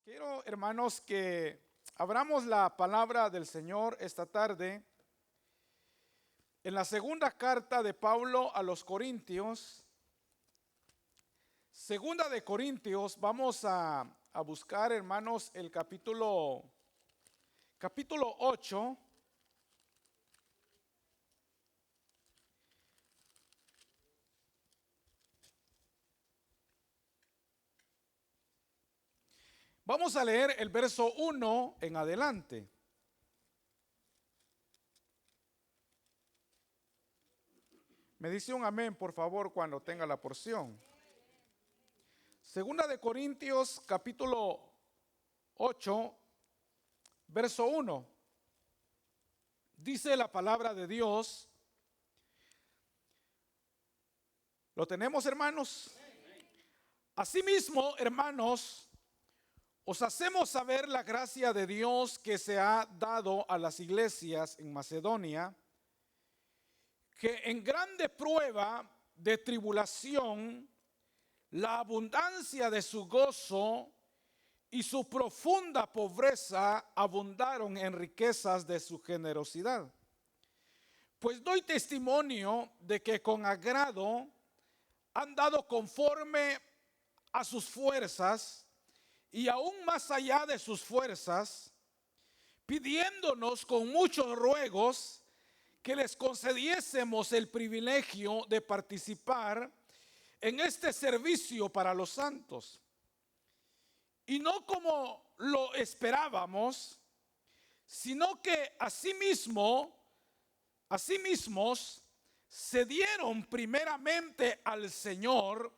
Quiero, hermanos, que abramos la palabra del Señor esta tarde en la segunda carta de Pablo a los Corintios. Segunda de Corintios, vamos a buscar, hermanos, el capítulo 8. Vamos a leer el verso 1 en adelante. Me dice un amén, por favor, cuando tenga la porción. Segunda de Corintios, capítulo 8, verso 1. Dice la palabra de Dios. ¿Lo tenemos, hermanos? Asimismo, hermanos, os hacemos saber la gracia de Dios que se ha dado a las iglesias en Macedonia, que en grande prueba de tribulación, la abundancia de su gozo y su profunda pobreza abundaron en riquezas de su generosidad. Pues doy testimonio de que con agrado han dado conforme a sus fuerzas, y aún más allá de sus fuerzas, pidiéndonos con muchos ruegos que les concediésemos el privilegio de participar en este servicio para los santos. Y no como lo esperábamos, sino que asimismos se dieron primeramente al Señor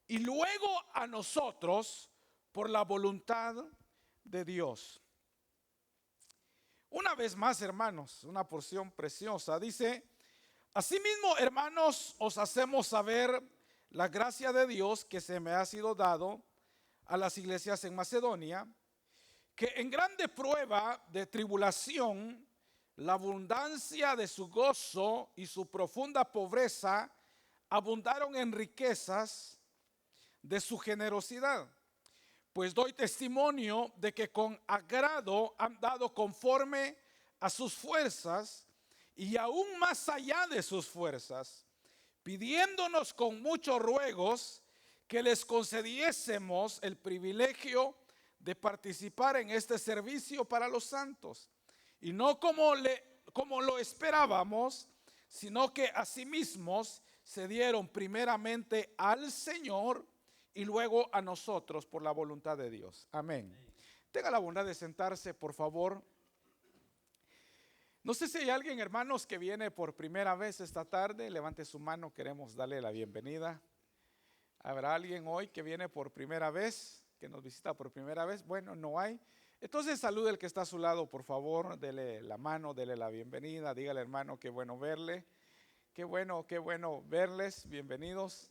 y luego a nosotros por la voluntad de Dios. Una vez más, hermanos, una porción preciosa. Dice: asimismo, hermanos, os hacemos saber la gracia de Dios que se me ha sido dado a las iglesias en Macedonia, que en grande prueba de tribulación, la abundancia de su gozo y su profunda pobreza abundaron en riquezas de su generosidad. Pues doy testimonio de que con agrado han dado conforme a sus fuerzas y aún más allá de sus fuerzas, pidiéndonos con muchos ruegos que les concediésemos el privilegio de participar en este servicio para los santos. Y no como lo esperábamos, sino que asimismo se dieron primeramente al Señor y luego a nosotros por la voluntad de Dios. Amén. Tenga la bondad de sentarse, por favor. No sé si hay alguien, hermanos, que viene por primera vez esta tarde. Levante su mano, queremos darle la bienvenida. ¿Habrá alguien hoy que viene por primera vez, que nos visita por primera vez? Bueno, no hay. Entonces salude al que está a su lado, por favor. Dele la mano, dele la bienvenida. Dígale, hermano, qué bueno verle. Qué bueno verles. Bienvenidos.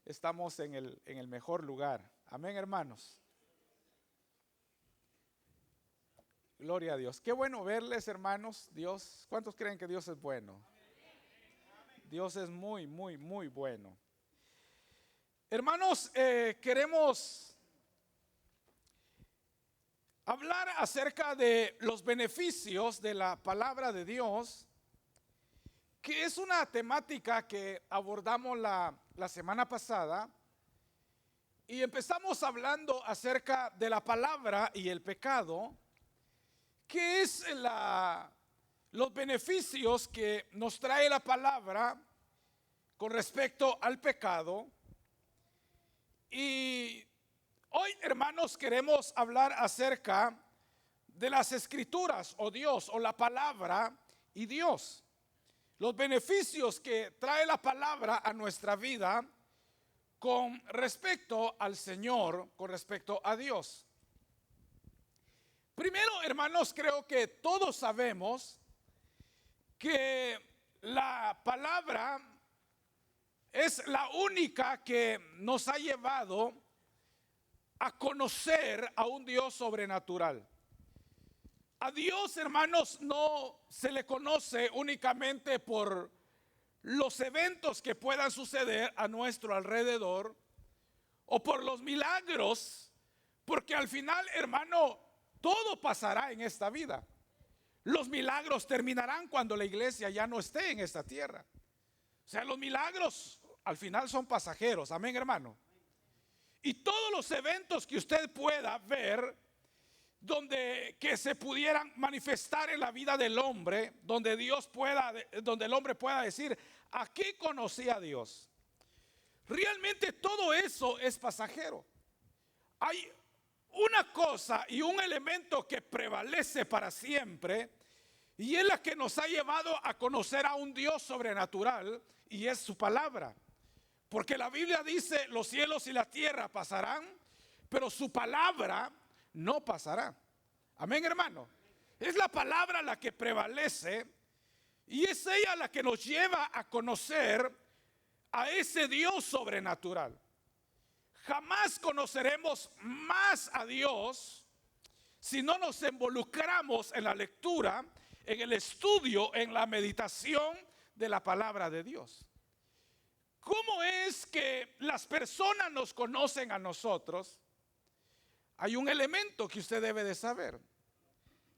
Estamos en el mejor lugar. Amén, hermanos. Gloria a Dios. Qué bueno verles, hermanos. Dios, ¿cuántos creen que Dios es bueno? Dios es muy, muy, muy bueno. Hermanos, queremos hablar acerca de los beneficios de la palabra de Dios, que es una temática que abordamos la semana pasada, y empezamos hablando acerca de la palabra y el pecado, que es los beneficios que nos trae la palabra con respecto al pecado. Y hoy, hermanos, queremos hablar acerca de las escrituras o Dios o la palabra y Dios. Los beneficios que trae la palabra a nuestra vida con respecto al Señor, con respecto a Dios. Primero, hermanos, creo que todos sabemos que la palabra es la única que nos ha llevado a conocer a un Dios sobrenatural. A Dios, hermanos, no se le conoce únicamente por los eventos que puedan suceder a nuestro alrededor o por los milagros Porque al final, hermano, todo pasará en esta vida. Los milagros terminarán cuando la iglesia ya no esté en esta tierra. O sea, los milagros al final son pasajeros. Amén, hermano. Y todos los eventos que usted pueda ver, donde que se pudieran manifestar en la vida del hombre, donde donde el hombre pueda decir, aquí conocí a Dios. Realmente todo eso es pasajero. Hay una cosa y un elemento que prevalece para siempre, y es la que nos ha llevado a conocer a un Dios sobrenatural, y es su palabra. Porque la Biblia dice, los cielos y la tierra pasarán, pero su palabra no pasará. Amén, hermano. Es la palabra la que prevalece, y es ella la que nos lleva a conocer a ese Dios sobrenatural. Jamás conoceremos más a Dios si no nos involucramos en la lectura, en el estudio, en la meditación de la palabra de Dios. ¿Cómo es que las personas nos conocen a nosotros? Hay un elemento que usted debe de saber.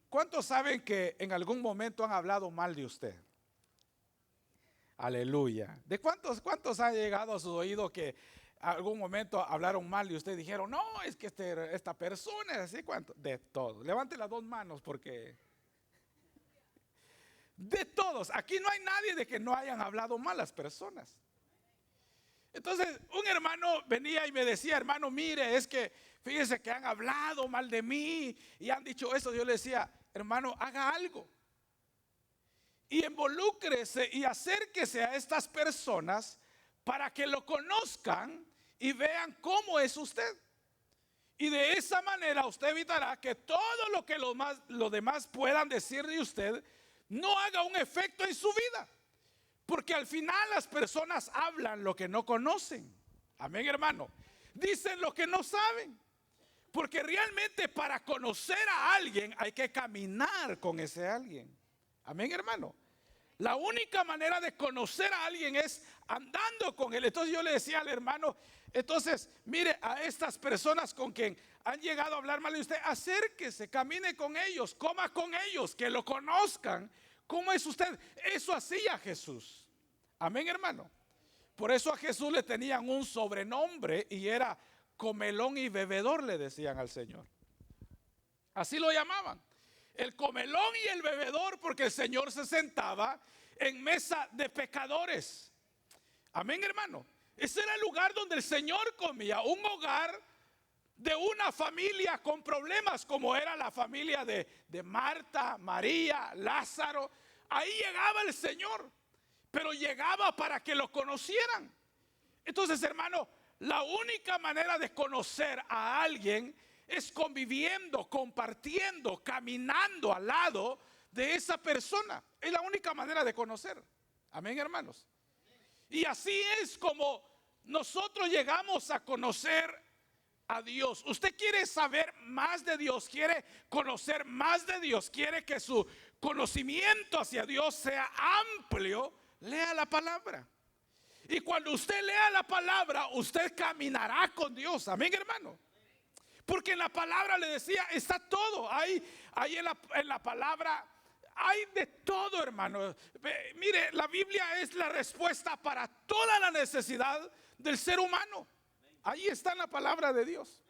¿Cuántos saben que en algún momento han hablado mal de usted? Aleluya. ¿De cuántos ha llegado a su oído que algún momento hablaron mal de usted? Dijeron, no, es que esta persona es así. ¿Cuánto? De todos. Levante las dos manos porque... De todos. Aquí no hay nadie de que no hayan hablado mal las personas. Entonces un hermano venía y me decía, hermano, mire, es que fíjese que han hablado mal de mí y han dicho eso. Yo le decía, hermano, haga algo y involúcrese y acérquese a estas personas para que lo conozcan y vean cómo es usted. Y de esa manera usted evitará que todo lo que los demás puedan decir de usted no haga un efecto en su vida. Porque al final las personas hablan lo que no conocen. Amén, hermano. Dicen lo que no saben. Porque realmente para conocer a alguien hay que caminar con ese alguien. Amén, hermano. La única manera de conocer a alguien es andando con él. Entonces yo le decía al hermano, entonces mire a estas personas con quien han llegado a hablar mal de usted, acérquese, camine con ellos, coma con ellos, que lo conozcan. ¿Cómo es usted? Eso hacía Jesús. Amén, hermano. Por eso a Jesús le tenían un sobrenombre y era comelón y bebedor, le decían al Señor. Así lo llamaban. El comelón y el bebedor, porque el Señor se sentaba en mesa de pecadores. Amén, hermano. Ese era el lugar donde el Señor comía, un hogar de una familia con problemas, como era la familia de Marta, María, Lázaro. Ahí llegaba el Señor, pero llegaba para que lo conocieran. Entonces, hermano, la única manera de conocer a alguien es conviviendo, compartiendo, caminando al lado de esa persona. Es la única manera de conocer. Amén, hermanos. Y así es como nosotros llegamos a conocer a Dios. Usted quiere saber más de Dios, quiere conocer más de Dios, quiere que su conocimiento hacia Dios sea amplio. Lea la palabra. Y cuando usted lea la palabra, usted caminará con Dios. Amén, hermano. Porque en la palabra, le decía, está todo. Ahí en la palabra hay de todo, hermano. Mire, la Biblia es la respuesta para toda la necesidad del ser humano. Ahí está en la palabra de Dios.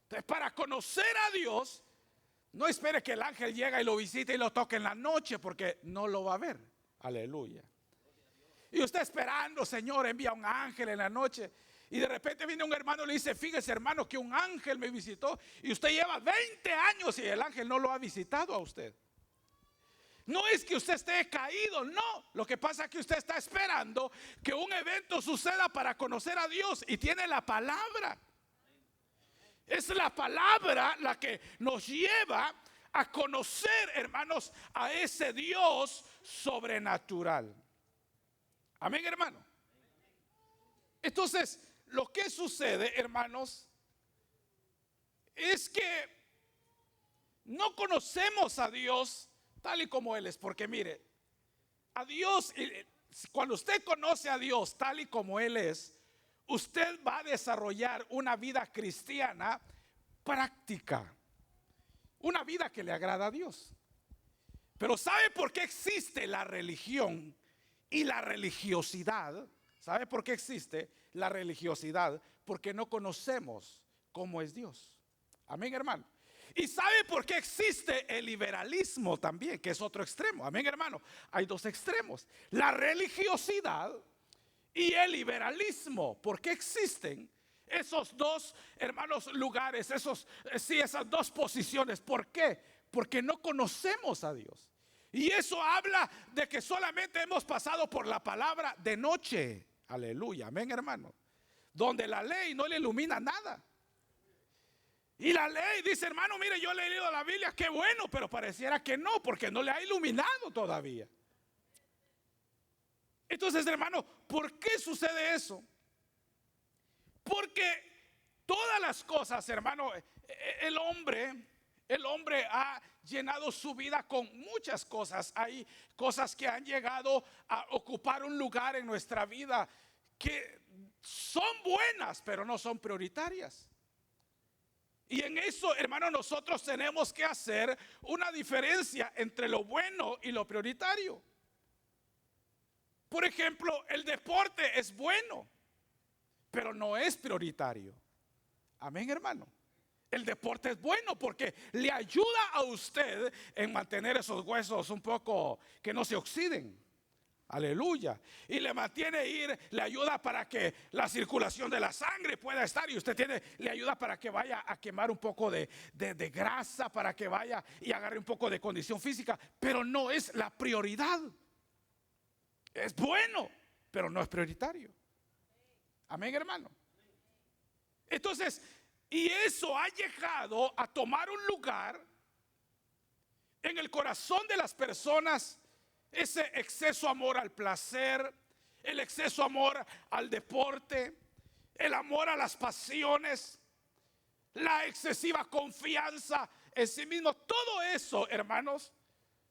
Entonces, para conocer a Dios, no espere que el ángel llegue y lo visite y lo toque en la noche, porque no lo va a ver. Aleluya. Y usted esperando, Señor, envía un ángel en la noche. Y de repente viene un hermano y le dice, fíjese, hermano, que un ángel me visitó. Y usted lleva 20 años y el ángel no lo ha visitado a usted. No es que usted esté caído, no. Lo que pasa es que usted está esperando que un evento suceda para conocer a Dios. Y tiene la palabra. Es la palabra la que nos lleva a conocer, hermanos, a ese Dios sobrenatural. Amén, hermano. Entonces, lo que sucede, hermanos, es que no conocemos a Dios tal y como Él es. Porque mire, a Dios, cuando usted conoce a Dios tal y como Él es, usted va a desarrollar una vida cristiana práctica, una vida que le agrada a Dios. Pero ¿sabe por qué existe la religión y la religiosidad? ¿Sabe por qué existe la religiosidad? Porque no conocemos cómo es Dios. Amén, hermano. ¿Y sabe por qué existe el liberalismo también, que es otro extremo? Amén, hermano. Hay dos extremos: la religiosidad y el liberalismo. ¿Por qué existen esos dos, hermanos, lugares, esas dos posiciones? ¿Por qué? Porque no conocemos a Dios. Y eso habla de que solamente hemos pasado por la palabra de noche. Aleluya, amén, hermano. Donde la ley no le ilumina nada. Y la ley dice, hermano, mire, yo le he leído la Biblia, qué bueno, pero pareciera que no, porque no le ha iluminado todavía. Entonces, hermano, ¿por qué sucede eso? Porque todas las cosas, hermano, el hombre ha llenado su vida con muchas cosas. Hay cosas que han llegado a ocupar un lugar en nuestra vida que son buenas, pero no son prioritarias. Y en eso, hermano, nosotros tenemos que hacer una diferencia entre lo bueno y lo prioritario. Por ejemplo, el deporte es bueno, pero no es prioritario. Amén, hermano. El deporte es bueno porque le ayuda a usted en mantener esos huesos un poco que no se oxiden. Aleluya. Y le mantiene le ayuda para que la circulación de la sangre pueda estar. Y usted le ayuda para que vaya a quemar un poco de grasa, para que vaya y agarre un poco de condición física. Pero no es la prioridad. Es bueno, pero no es prioritario. Amén, hermano. Entonces, y eso ha llegado a tomar un lugar en el corazón de las personas. Ese exceso amor al placer, el exceso amor al deporte, el amor a las pasiones, la excesiva confianza en sí mismo. Todo eso, hermanos,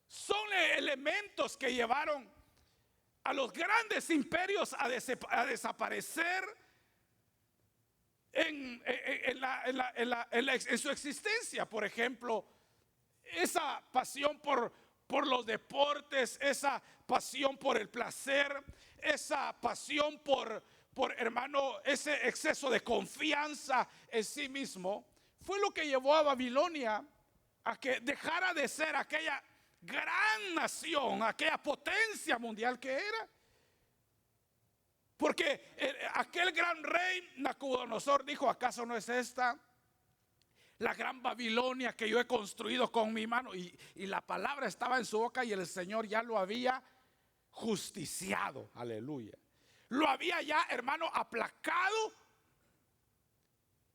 son elementos que llevaron a los grandes imperios a desaparecer en su existencia. Por ejemplo, esa pasión por los deportes, esa pasión por el placer, esa pasión por hermano, ese exceso de confianza en sí mismo, fue lo que llevó a Babilonia a que dejara de ser aquella gran nación, aquella potencia mundial que era. Porque aquel gran rey Nabucodonosor dijo, ¿acaso no es esta la gran Babilonia que yo he construido con mi mano? Y la palabra estaba en su boca y el Señor ya lo había justiciado. Aleluya. Lo había ya, hermano, aplacado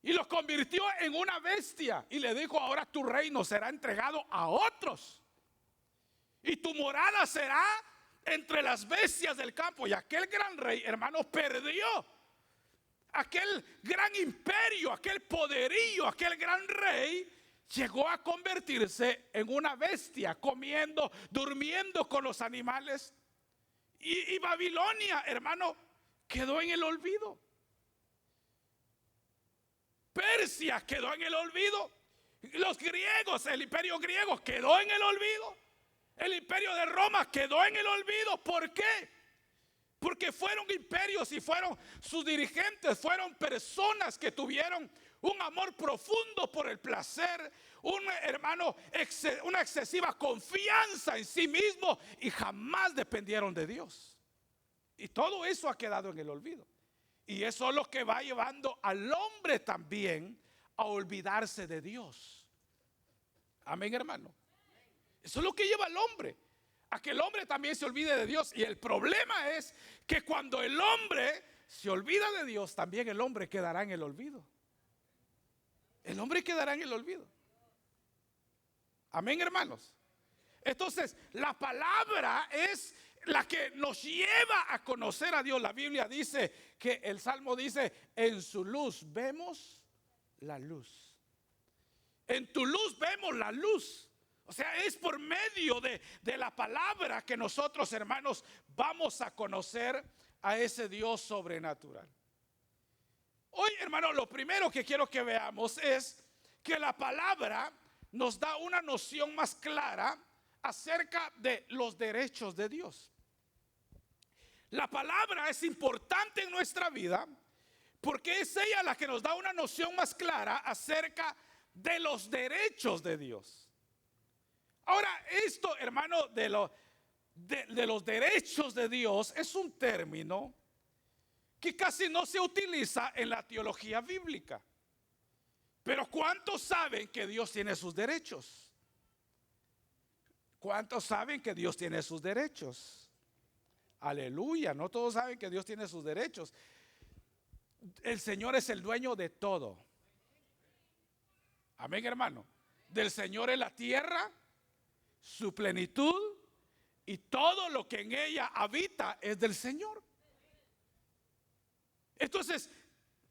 y lo convirtió en una bestia. Y le dijo, ahora tu reino será entregado a otros. Y tu morada será entre las bestias del campo. Y aquel gran rey, hermano, perdió aquel gran imperio, aquel poderío, aquel gran rey. Llegó a convertirse en una bestia, comiendo, durmiendo con los animales. Y Babilonia, hermano, quedó en el olvido. Persia quedó en el olvido. Los griegos, el imperio griego quedó en el olvido. El imperio de Roma quedó en el olvido. ¿Por qué? Porque fueron imperios y fueron sus dirigentes, fueron personas que tuvieron un amor profundo por el placer, una excesiva confianza en sí mismo y jamás dependieron de Dios. Y todo eso ha quedado en el olvido. Y eso es lo que va llevando al hombre también a olvidarse de Dios. Amén, hermano. Eso es lo que lleva al hombre a que el hombre también se olvide de Dios. Y el problema es que cuando el hombre se olvida de Dios, también el hombre quedará en el olvido. El hombre quedará en el olvido. Amén, hermanos. Entonces, la palabra es la que nos lleva a conocer a Dios. La Biblia dice que el Salmo dice, en su luz vemos la luz. En tu luz vemos la luz. O sea, es por medio de la palabra que nosotros, hermanos, vamos a conocer a ese Dios sobrenatural. Hoy, hermano, lo primero que quiero que veamos es que la palabra nos da una noción más clara acerca de los derechos de Dios. La palabra es importante en nuestra vida porque es ella la que nos da una noción más clara acerca de los derechos de Dios. Ahora, esto, hermano, de los derechos de Dios es un término que casi no se utiliza en la teología bíblica. Pero ¿cuántos saben que Dios tiene sus derechos? ¿Cuántos saben que Dios tiene sus derechos? Aleluya, no todos saben que Dios tiene sus derechos. El Señor es el dueño de todo. Amén, hermano. Del Señor es la tierra, su plenitud y todo lo que en ella habita es del Señor. Entonces,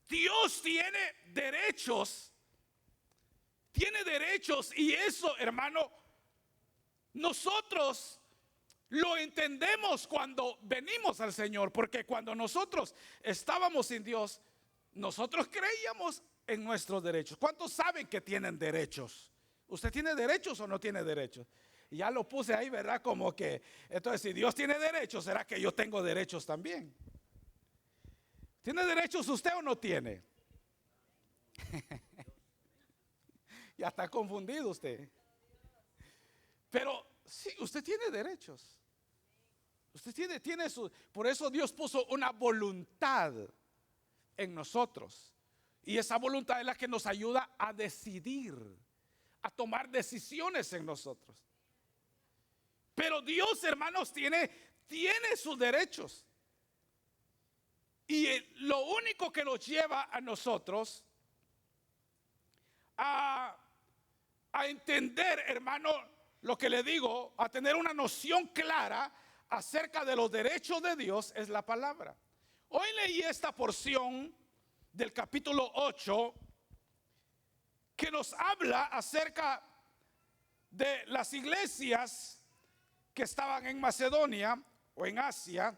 Dios tiene derechos y eso, hermano, nosotros lo entendemos cuando venimos al Señor, porque cuando nosotros estábamos sin Dios, nosotros creíamos en nuestros derechos. ¿Cuántos saben que tienen derechos? ¿Usted tiene derechos o no tiene derechos? Y ya lo puse ahí, ¿verdad? Como que, entonces, si Dios tiene derechos, ¿será que yo tengo derechos también? ¿Tiene derechos usted o no tiene? Ya está confundido usted. Pero sí, usted tiene derechos. Usted tiene su. Por eso Dios puso una voluntad en nosotros. Y esa voluntad es la que nos ayuda a decidir, a tomar decisiones en nosotros. Pero Dios, hermanos, tiene sus derechos. Y lo único que nos lleva a nosotros a entender, hermano, lo que le digo, a tener una noción clara acerca de los derechos de Dios es la palabra. Hoy leí esta porción del capítulo 8 que nos habla acerca de las iglesias que estaban en Macedonia o en Asia.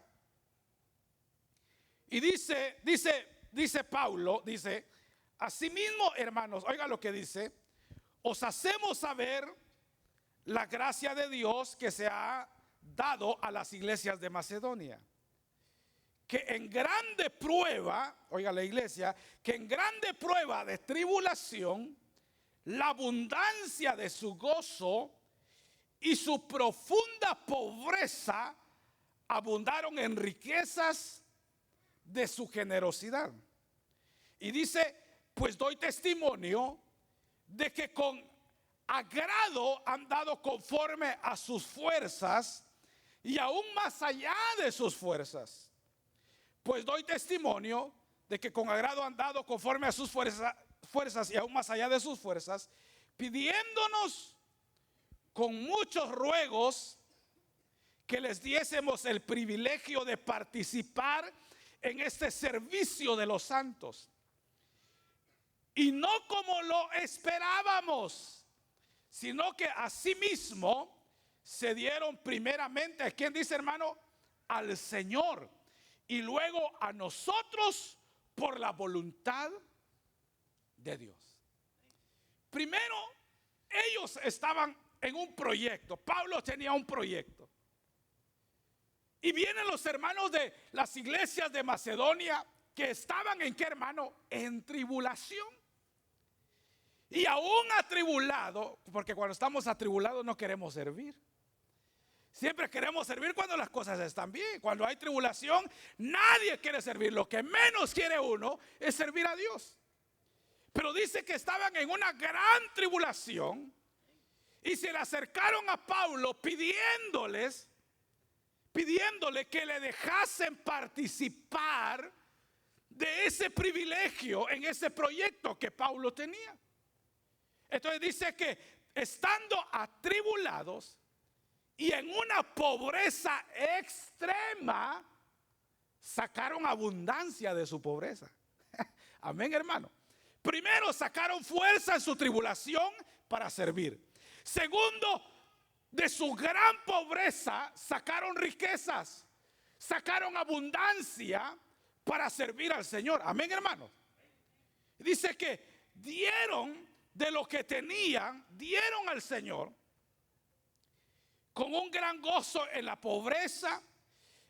Y dice Pablo, dice, asimismo, hermanos, oiga lo que dice, os hacemos saber la gracia de Dios que se ha dado a las iglesias de Macedonia, que en grande prueba, oiga la iglesia, que en grande prueba de tribulación, la abundancia de su gozo y su profunda pobreza abundaron en riquezas de su generosidad. Y dice, pues doy testimonio de que con agrado han dado conforme a sus fuerzas y aún más allá de sus fuerzas. Pues doy testimonio de que con agrado han dado conforme a sus fuerzas y aún más allá de sus fuerzas, pidiéndonos con muchos ruegos que les diésemos el privilegio de participar en este servicio de los santos. Y no como lo esperábamos, sino que asimismo se dieron primeramente, ¿a quién dice, hermano? Al Señor, y luego a nosotros por la voluntad de Dios. Primero, ellos estaban en un proyecto. Pablo tenía un proyecto. Y vienen los hermanos de las iglesias de Macedonia que estaban en qué, hermano, en tribulación. Y aún atribulado, porque cuando estamos atribulados no queremos servir. Siempre queremos servir cuando las cosas están bien. Cuando hay tribulación, nadie quiere servir. Lo que menos quiere uno es servir a Dios. Pero dice que estaban en una gran tribulación y se le acercaron a Pablo pidiéndole que le dejasen participar de ese privilegio en ese proyecto que Pablo tenía. Entonces dice que estando atribulados y en una pobreza extrema, sacaron abundancia de su pobreza. Amén, hermano. Primero, sacaron fuerza en su tribulación para servir. Segundo, de su gran pobreza sacaron riquezas, sacaron abundancia para servir al Señor. Amén, hermano. Dice que dieron de lo que tenían, dieron al Señor con un gran gozo en la pobreza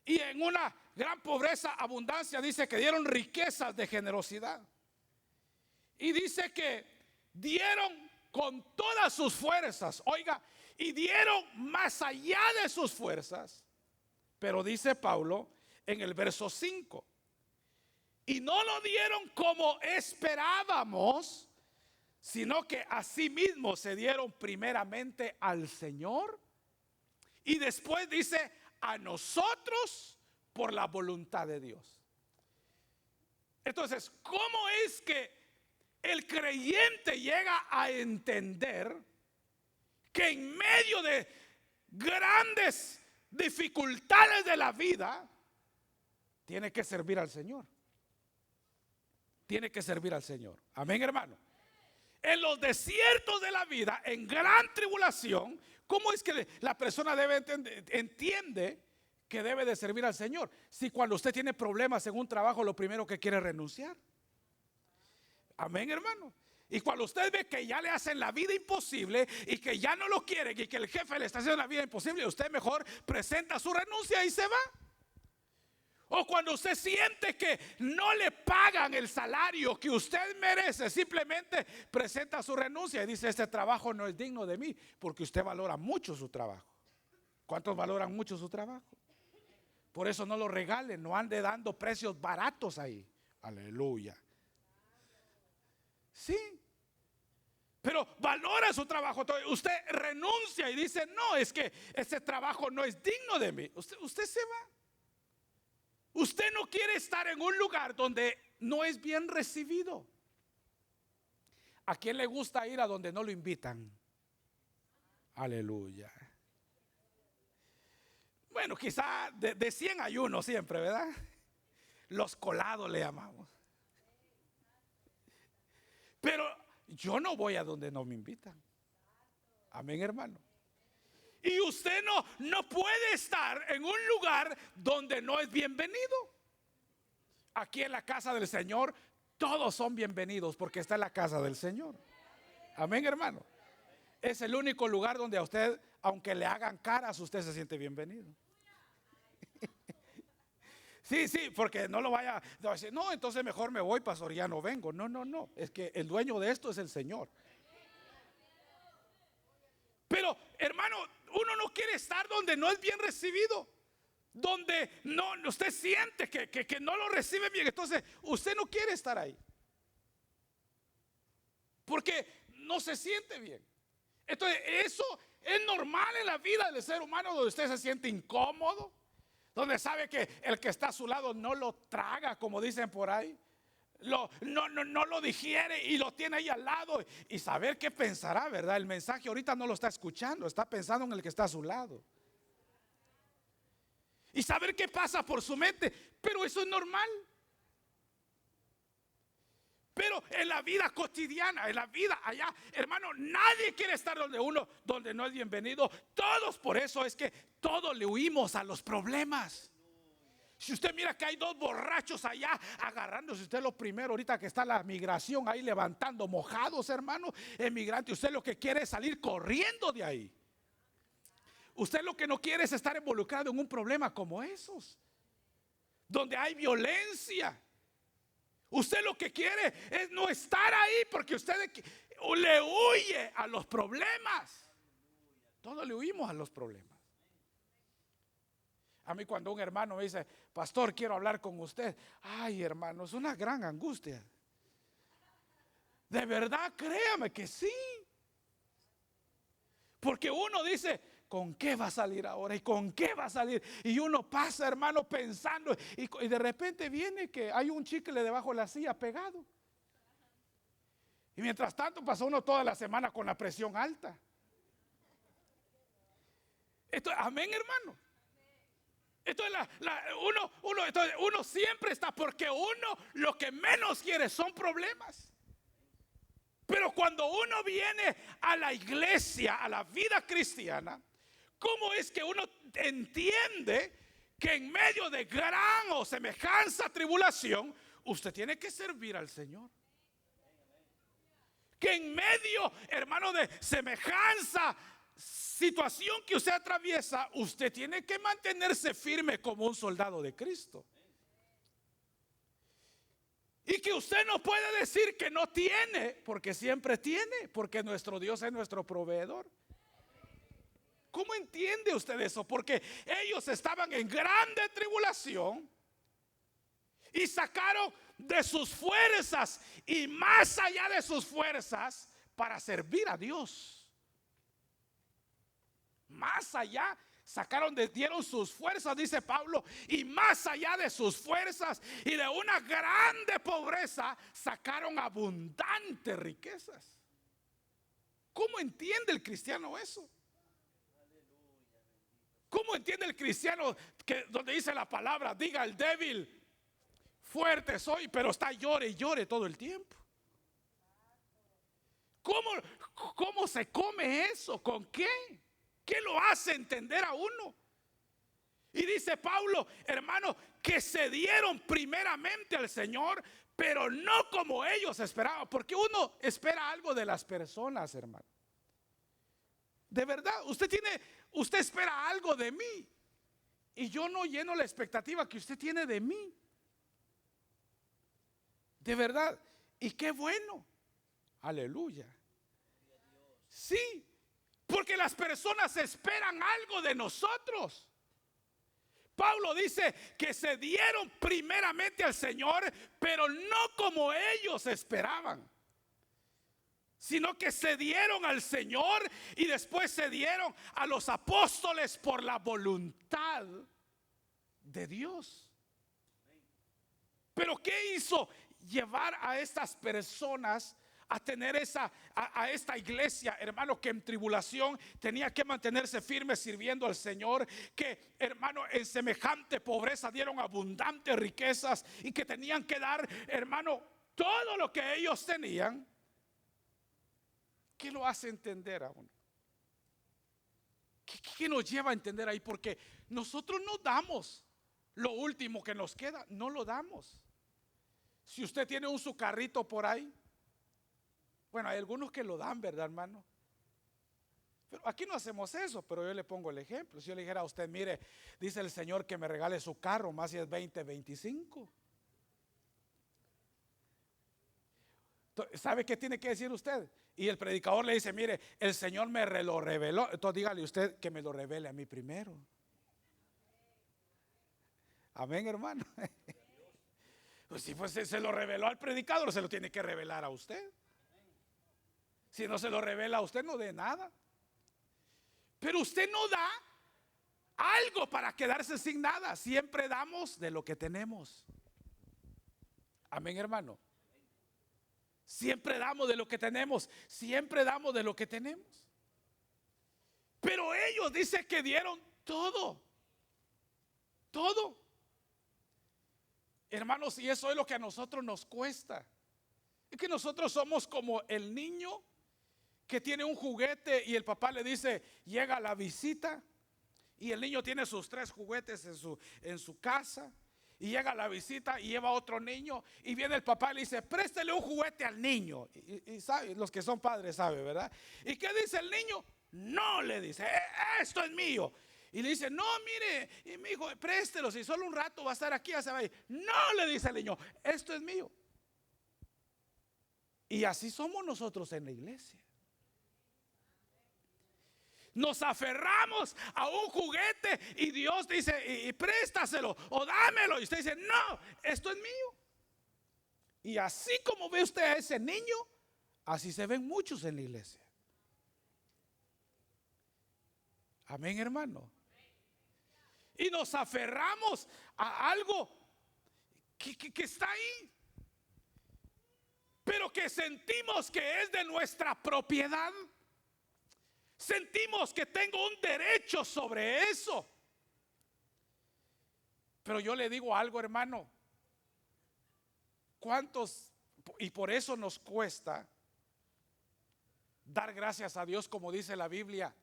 y en una gran pobreza, abundancia. Dice que dieron riquezas de generosidad. Y dice que dieron con todas sus fuerzas, oiga, y dieron más allá de sus fuerzas. Pero dice Pablo en el verso 5, y no lo dieron como esperábamos, sino que asimismo se dieron primeramente al Señor y después dice a nosotros por la voluntad de Dios. Entonces, ¿cómo es que el creyente llega a entender que en medio de grandes dificultades de la vida tiene que servir al Señor? Tiene que servir al Señor. Amén, hermano. En los desiertos de la vida, en gran tribulación, ¿cómo es que la persona entiende que debe de servir al Señor? Si cuando usted tiene problemas en un trabajo, lo primero que quiere es renunciar. Amén, hermano. Y cuando usted ve que ya le hacen la vida imposible y que ya no lo quieren y que el jefe le está haciendo la vida imposible, usted mejor presenta su renuncia y se va. O cuando usted siente que no le pagan el salario que usted merece, simplemente presenta su renuncia y dice: este trabajo no es digno de mí, porque usted valora mucho su trabajo. ¿Cuántos valoran mucho su trabajo? Por eso no lo regalen, no ande dando precios baratos ahí. Aleluya. Sí, pero valora su trabajo. Entonces usted renuncia y dice: no, es que ese trabajo no es digno de mí. Usted se va. Usted no quiere estar en un lugar donde no es bien recibido. ¿A quién le gusta ir a donde no lo invitan? Aleluya. Bueno, quizá de 100 hay uno siempre, ¿verdad? Los colados le llamamos. Pero yo no voy a donde no me invitan. Amén, hermano. Y usted no puede estar en un lugar donde no es bienvenido. Aquí en la casa del Señor todos son bienvenidos porque está en la casa del Señor. Amén, hermano. Es el único lugar donde a usted, aunque le hagan caras, usted se siente bienvenido. Sí, porque no lo vaya a decir: no, entonces mejor me voy, pastor, ya no vengo. No, es que el dueño de esto es el Señor. Pero, hermano, uno no quiere estar donde no es bien recibido, donde no, usted siente que no lo recibe bien. Entonces usted no quiere estar ahí porque no se siente bien. Entonces eso es normal en la vida del ser humano, donde usted se siente incómodo, donde sabe que el que está a su lado no lo traga, como dicen por ahí, no lo digiere y lo tiene ahí al lado, y saber qué pensará, ¿verdad? El mensaje ahorita no lo está escuchando, está pensando en el que está a su lado. Y saber qué pasa por su mente, pero eso es normal. Pero en la vida cotidiana, en la vida allá, hermano, nadie quiere estar donde no es bienvenido. Todos, por eso es que todos le huimos a los problemas. Si usted mira que hay dos borrachos allá agarrándose, usted lo primero, ahorita que está la migración ahí levantando mojados, hermano, emigrante, usted lo que quiere es salir corriendo de ahí. Usted lo que no quiere es estar involucrado en un problema como esos, donde hay violencia. Usted lo que quiere es no estar ahí, porque usted le huye a los problemas. Todos le huimos a los problemas. A mí cuando un hermano me dice: pastor, quiero hablar con usted. Ay, hermano, es una gran angustia. De verdad, créame que sí. Porque uno dice: ¿con qué va a salir ahora? ¿Y con qué va a salir? Y uno pasa, hermano, pensando, y de repente viene que hay un chicle debajo de la silla pegado. Y mientras tanto pasó uno toda la semana con la presión alta. Amén, hermano. Entonces uno siempre está, porque uno lo que menos quiere son problemas. Pero cuando uno viene a la iglesia, a la vida cristiana, ¿cómo es que uno entiende que en medio de gran o semejanza tribulación usted tiene que servir al Señor? Que en medio, hermano, de semejanza situación que usted atraviesa, usted tiene que mantenerse firme como un soldado de Cristo. Y que usted no puede decir que no tiene, porque siempre tiene, porque nuestro Dios es nuestro proveedor. ¿Cómo entiende usted eso? Porque ellos estaban en grande tribulación y sacaron de sus fuerzas y más allá de sus fuerzas para servir a Dios. Más allá dieron sus fuerzas, dice Pablo, y más allá de sus fuerzas y de una grande pobreza, sacaron abundantes riquezas. ¿Cómo entiende el cristiano eso? ¿Cómo entiende el cristiano que donde dice la palabra, diga al débil, fuerte soy, pero está llore y llore todo el tiempo? ¿Cómo se come eso? ¿Con qué? ¿Qué lo hace entender a uno? Y dice Pablo, hermano, que se dieron primeramente al Señor, pero no como ellos esperaban. Porque uno espera algo de las personas, hermano. De verdad, usted espera algo de mí. Y yo no lleno la expectativa que usted tiene de mí. De verdad. Y qué bueno. Aleluya. Sí. Porque las personas esperan algo de nosotros. Pablo dice que se dieron primeramente al Señor, pero no como ellos esperaban, sino que se dieron al Señor y después se dieron a los apóstoles por la voluntad de Dios. Pero ¿qué hizo llevar a estas personas a tener a esta iglesia, hermano, que en tribulación tenía que mantenerse firme sirviendo al Señor, que, hermano, en semejante pobreza dieron abundantes riquezas y que tenían que dar, hermano, todo lo que ellos tenían? ¿Qué lo hace entender a uno? ¿Qué nos lleva a entender ahí? Porque nosotros no damos lo último que nos queda, no lo damos. Si usted tiene un su carrito por ahí, bueno, hay algunos que lo dan, ¿verdad, hermano? Pero aquí no hacemos eso, pero yo le pongo el ejemplo. Si yo le dijera a usted, mire, dice el Señor que me regale su carro, más si es 2025. ¿Sabe qué tiene que decir usted? Y el predicador le dice, mire, el Señor me lo reveló. Entonces dígale usted que me lo revele a mí primero. Amén, hermano. Pues si pues se lo reveló al predicador, se lo tiene que revelar a usted. Si no se lo revela a usted, no dé nada. Pero usted no da algo para quedarse sin nada. Siempre damos de lo que tenemos. Amén, hermano. Siempre damos de lo que tenemos. Siempre damos de lo que tenemos. Pero ellos dicen que dieron todo. Todo. Hermanos, y eso es lo que a nosotros nos cuesta. Es que nosotros somos como el niño que tiene un juguete y el papá le dice, llega la visita, y el niño tiene sus 3 juguetes en su casa, y llega la visita y lleva otro niño, y viene el papá y le dice, préstele un juguete al niño. Y sabe, los que son padres saben, ¿verdad? ¿Y qué dice el niño? No, le dice, esto es mío. Y le dice, no, mire, mi hijo, préstelo, si solo un rato va a estar aquí, ya se va a ir. No, le dice el niño, esto es mío. Y así somos nosotros en la iglesia. Nos aferramos a un juguete y Dios dice, y préstaselo o dámelo. Y usted dice, no, esto es mío. Y así como ve usted a ese niño, así se ven muchos en la iglesia. Amén, hermano. Y nos aferramos a algo que está ahí, pero que sentimos que es de nuestra propiedad. Sentimos que tengo un derecho sobre eso. Pero yo le digo algo, hermano. ¿Cuántos? Y por eso nos cuesta dar gracias a Dios, como dice la Biblia,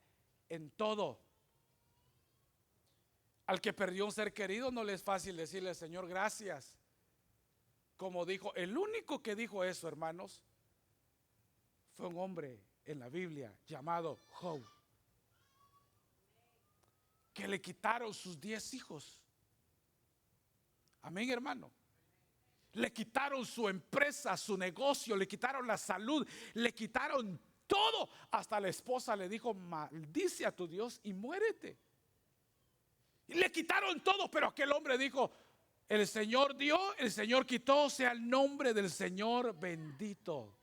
en todo. Al que perdió un ser querido no le es fácil decirle, Señor, gracias. Como dijo, el único que dijo eso, hermanos, fue un hombre en la Biblia llamado Job, que le quitaron sus 10 hijos. Amén, hermano. Le quitaron su empresa, su negocio, le quitaron la salud, le quitaron todo. Hasta la esposa le dijo: maldice a tu Dios y muérete. Y le quitaron todo, pero aquel hombre dijo: el Señor dio, el Señor quitó, sea el nombre del Señor bendito.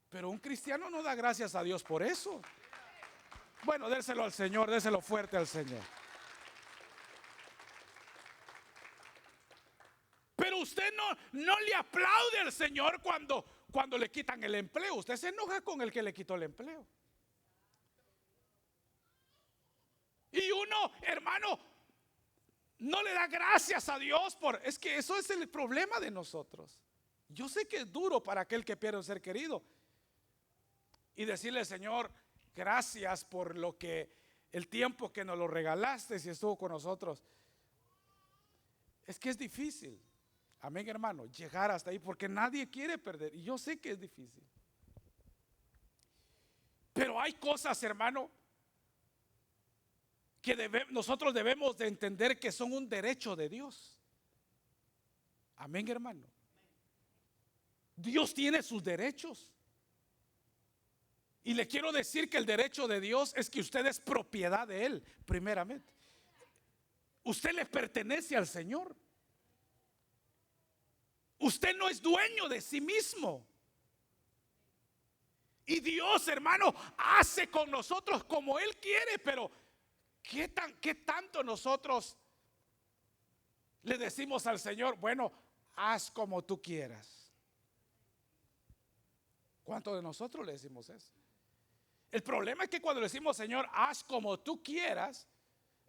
Pero un cristiano no da gracias a Dios por eso. Bueno, déselo al Señor, déselo fuerte al Señor. Pero usted no le aplaude al Señor cuando le quitan el empleo. Usted se enoja con el que le quitó el empleo. Y uno, hermano, no le da gracias a Dios es que eso es el problema de nosotros. Yo sé que es duro para aquel que pierde un ser querido y decirle: Señor, gracias por el tiempo que nos lo regalaste y estuvo con nosotros. Es que es difícil. Amén, hermano, llegar hasta ahí, porque nadie quiere perder. Y yo sé que es difícil. Pero hay cosas, hermano, que nosotros debemos de entender que son un derecho de Dios. Amén, hermano. Dios tiene sus derechos. Y le quiero decir que el derecho de Dios es que usted es propiedad de Él, primeramente. Usted le pertenece al Señor. Usted no es dueño de sí mismo. Y Dios, hermano, hace con nosotros como Él quiere. Pero ¿qué tanto nosotros le decimos al Señor: bueno, haz como tú quieras? ¿Cuántos de nosotros le decimos eso? El problema es que cuando le decimos: Señor, haz como tú quieras,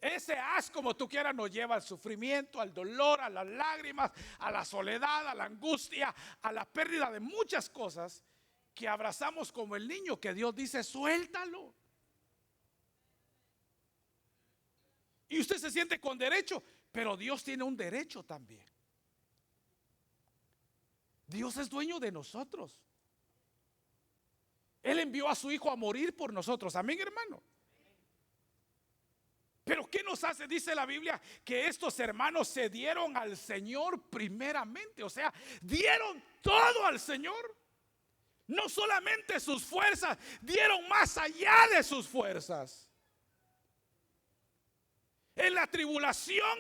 ese haz como tú quieras nos lleva al sufrimiento, al dolor, a las lágrimas, a la soledad, a la angustia, a la pérdida de muchas cosas que abrazamos como el niño que Dios dice: suéltalo. Y usted se siente con derecho, pero Dios tiene un derecho también. Dios es dueño de nosotros. Él envió a su Hijo a morir por nosotros. Amén, hermano. Pero ¿qué nos hace? Dice la Biblia que estos hermanos se dieron al Señor primeramente. O sea, dieron todo al Señor. No solamente sus fuerzas, dieron más allá de sus fuerzas. En la tribulación,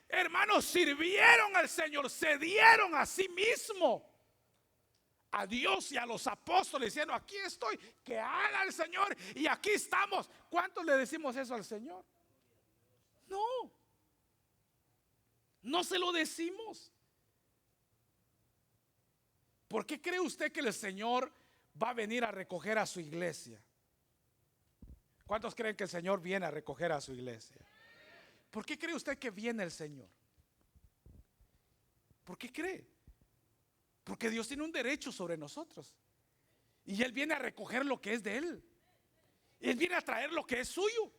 hermanos, sirvieron al Señor, se dieron a sí mismo, a Dios y a los apóstoles, diciendo: aquí estoy, que haga el Señor, y aquí estamos. ¿Cuántos le decimos eso al Señor? No se lo decimos. ¿Por qué cree usted que el Señor va a venir a recoger a su iglesia? ¿Cuántos creen que el Señor viene a recoger a su iglesia? ¿Por qué cree usted que viene el Señor? ¿Por qué cree? Porque Dios tiene un derecho sobre nosotros. Y Él viene a recoger lo que es de Él. Él viene a traer lo que es suyo.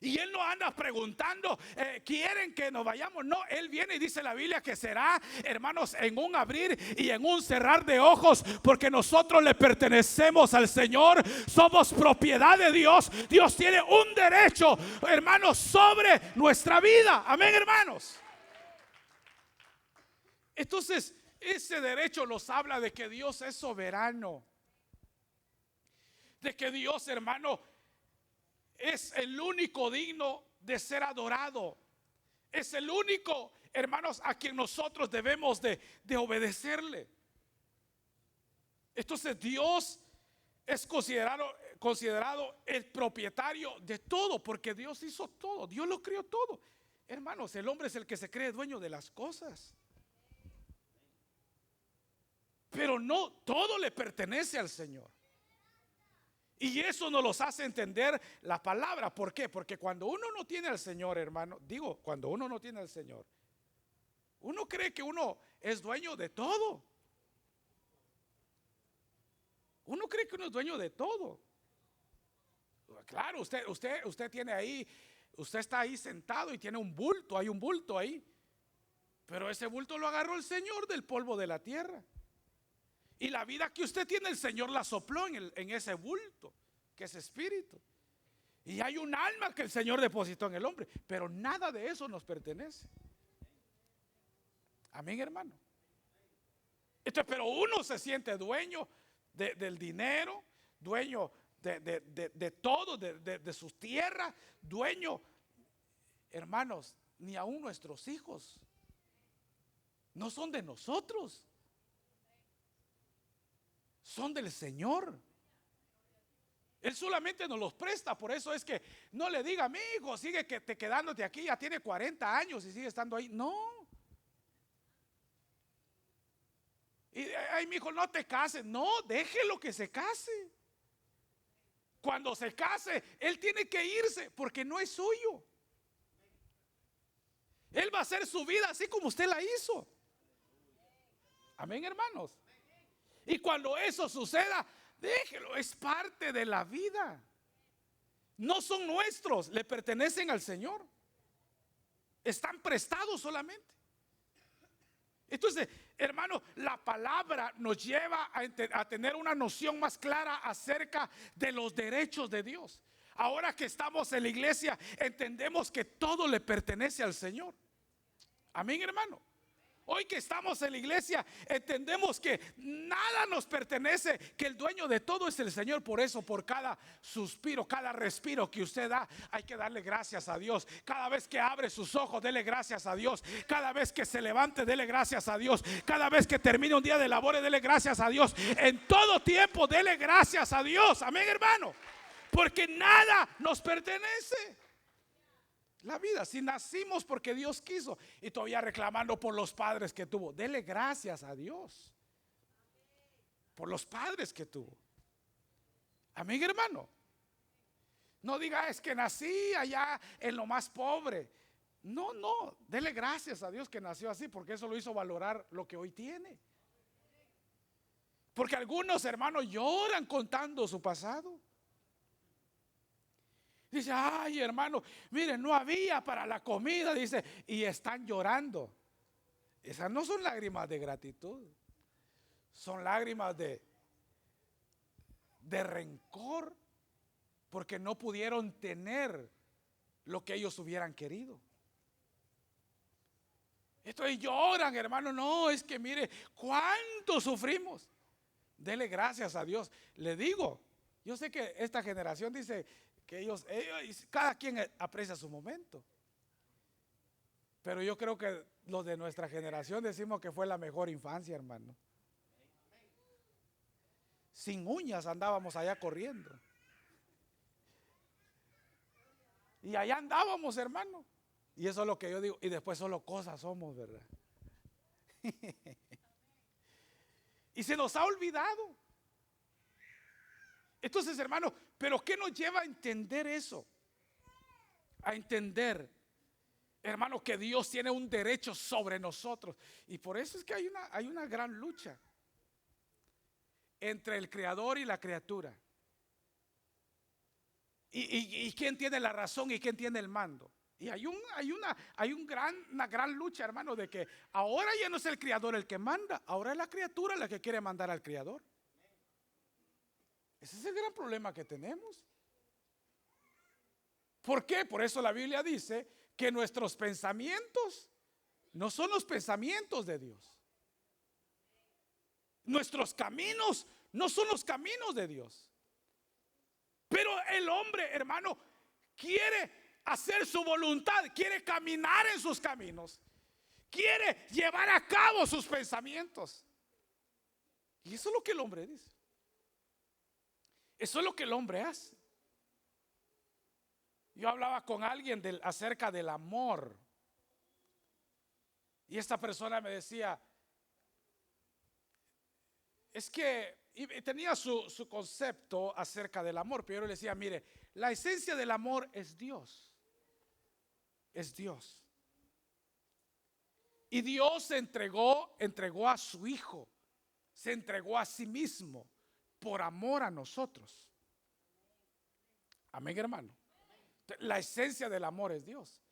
Y Él no anda preguntando: ¿quieren que nos vayamos? No, Él viene y dice la Biblia que será, hermanos, en un abrir y en un cerrar de ojos, porque nosotros le pertenecemos al Señor, somos propiedad de Dios. Dios tiene un derecho, hermanos, sobre nuestra vida. Amén, hermanos. Entonces, ese derecho nos habla de que Dios es soberano, de que Dios, hermano, es el único digno de ser adorado. Es el único, hermanos, a quien nosotros debemos de obedecerle. Entonces Dios es considerado el propietario de todo, porque Dios hizo todo, Dios lo creó todo. Hermanos, el hombre es el que se cree dueño de las cosas, pero no todo le pertenece al Señor. Y eso nos los hace entender la palabra. ¿Por qué? Porque cuando uno no tiene al Señor, hermano, cuando uno no tiene al Señor, uno cree que uno es dueño de todo. Uno cree que uno es dueño de todo. Claro, usted tiene ahí, usted está ahí sentado y tiene un bulto, hay un bulto ahí. Pero ese bulto lo agarró el Señor del polvo de la tierra. Y la vida que usted tiene, el Señor la sopló en ese bulto, que es espíritu. Y hay un alma que el Señor depositó en el hombre, pero nada de eso nos pertenece. Amén, hermano. Entonces, pero uno se siente dueño del dinero, dueño de todo, de sus tierras, dueño, hermanos, ni aún nuestros hijos no son de nosotros, son del Señor. Él solamente nos los presta. Por eso es que no le diga: mi hijo, sigue quedándote aquí, ya tiene 40 años y sigue estando ahí. No. Y ay, mi hijo, no te cases. No, déjelo que se case. Cuando se case, él tiene que irse porque no es suyo. Él va a hacer su vida así como usted la hizo. Amén, hermanos. Y cuando eso suceda, déjelo, es parte de la vida. No son nuestros, le pertenecen al Señor. Están prestados solamente. Entonces, hermano, la palabra nos lleva a tener una noción más clara acerca de los derechos de Dios. Ahora que estamos en la iglesia, entendemos que todo le pertenece al Señor. Amén, hermano. Hoy que estamos en la iglesia, entendemos que nada nos pertenece, que el dueño de todo es el Señor. Por eso, por cada suspiro, cada respiro que usted da, hay que darle gracias a Dios. Cada vez que abre sus ojos, dele gracias a Dios. Cada vez que se levante, dele gracias a Dios. Cada vez que termine un día de labores, dele gracias a Dios. En todo tiempo, dele gracias a Dios. Amén, hermano. Porque nada nos pertenece. La vida, si nacimos porque Dios quiso, y todavía reclamando por los padres que tuvo, dele gracias a Dios por los padres que tuvo. Amén, hermano. No diga: es que nací allá en lo más pobre. No, dele gracias a Dios que nació así, porque eso lo hizo valorar lo que hoy tiene. Porque algunos hermanos lloran contando su pasado. Dice: ay, hermano, miren, no había para la comida, dice, y están llorando. Esas no son lágrimas de gratitud, son lágrimas de rencor, porque no pudieron tener lo que ellos hubieran querido. Entonces lloran, hermano. No, es que mire cuánto sufrimos. Dele gracias a Dios. Le digo, yo sé que esta generación dice que ellos, cada quien aprecia su momento, pero yo creo que los de nuestra generación decimos que fue la mejor infancia, hermano. Sin uñas andábamos allá corriendo, y allá andábamos, hermano. Y eso es lo que yo digo. Y después solo cosas somos, ¿verdad? Y se nos ha olvidado. Entonces, hermano, ¿pero qué nos lleva a entender eso? A entender, hermano, que Dios tiene un derecho sobre nosotros. Y por eso es que hay una gran lucha entre el creador y la criatura. Y quién tiene la razón y quién tiene el mando. Y hay una gran lucha, hermano, de que ahora ya no es el creador el que manda, ahora es la criatura la que quiere mandar al creador. Ese es el gran problema que tenemos. ¿Por qué? Por eso la Biblia dice que nuestros pensamientos no son los pensamientos de Dios. Nuestros caminos no son los caminos de Dios. Pero el hombre, hermano, quiere hacer su voluntad, quiere caminar en sus caminos, quiere llevar a cabo sus pensamientos. Y eso es lo que el hombre dice. Eso es lo que el hombre hace. Yo hablaba con alguien acerca del amor, y esta persona me decía, es que tenía su concepto acerca del amor, pero yo le decía: mire, la esencia del amor es Dios. Es Dios. Y Dios entregó a su Hijo, se entregó a sí mismo por amor a nosotros. Amén, hermano. La esencia del amor es Dios.